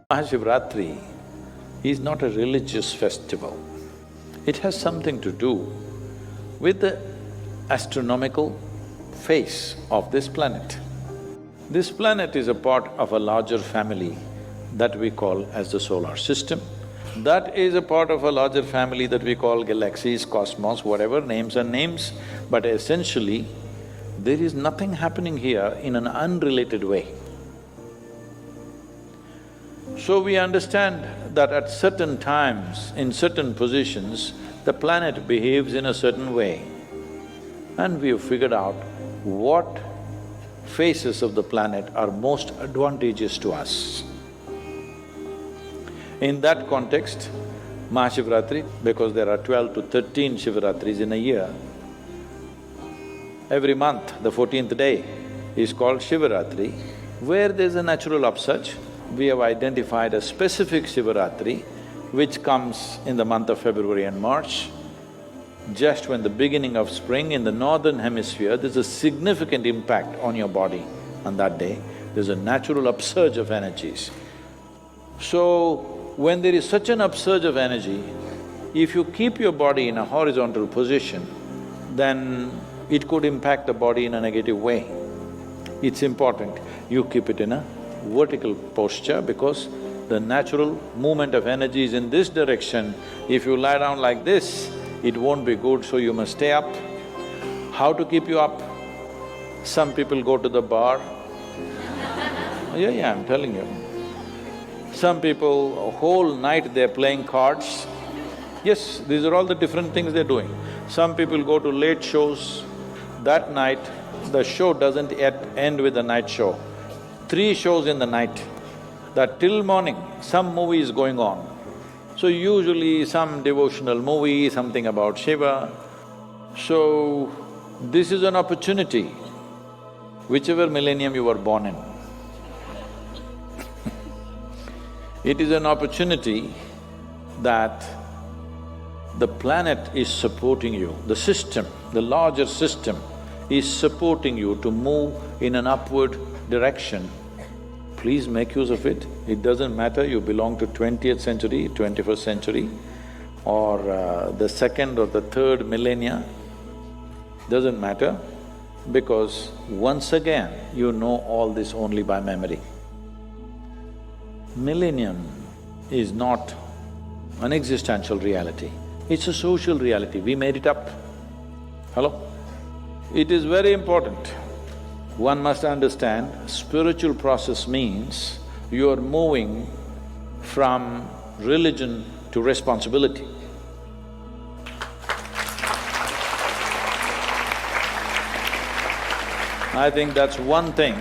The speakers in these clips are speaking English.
Mahashivratri is not a religious festival. It has something to do with the astronomical phase of this planet. This planet is a part of a larger family that we call as the solar system. That is a part of a larger family that we call galaxies, cosmos, whatever, names are names, but essentially, there is nothing happening here in an unrelated way. So we understand that at certain times, in certain positions, the planet behaves in a certain way. And we have figured out what phases of the planet are most advantageous to us. In that context, Mahashivratri, because there are 12 to 13 Shivratris in a year, every month, the 14th day is called Shivaratri. Where there's a natural upsurge, we have identified a specific Shivaratri which comes in the month of February and March. Just when the beginning of spring in the northern hemisphere, there's a significant impact on your body on that day. There's a natural upsurge of energies. So, when there is such an upsurge of energy, if you keep your body in a horizontal position, then it could impact the body in a negative way. It's important you keep it in a vertical posture because the natural movement of energy is in this direction. If you lie down like this, it won't be good, so you must stay up. How to keep you up? Some people go to the bar. Yeah, I'm telling you. Some people, a whole night they're playing cards. Yes, these are all the different things they're doing. Some people go to late shows. That night, the show doesn't yet end with the night show. 3 shows in the night, that till morning, some movie is going on. So usually some devotional movie, something about Shiva. So, this is an opportunity, whichever millennium you were born in. It is an opportunity that the planet is supporting you, the system, the larger system is supporting you to move in an upward direction. Please make use of it. It doesn't matter you belong to 20th century, 21st century or the second or the third millennia, doesn't matter because once again you know all this only by memory. Millennium is not an existential reality, it's a social reality, we made it up. Hello? It is very important. One must understand, spiritual process means you are moving from religion to responsibility. I think that's one thing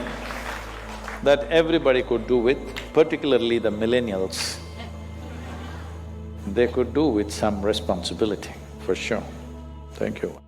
that everybody could do with, particularly the millennials. They could do with some responsibility, for sure. Thank you.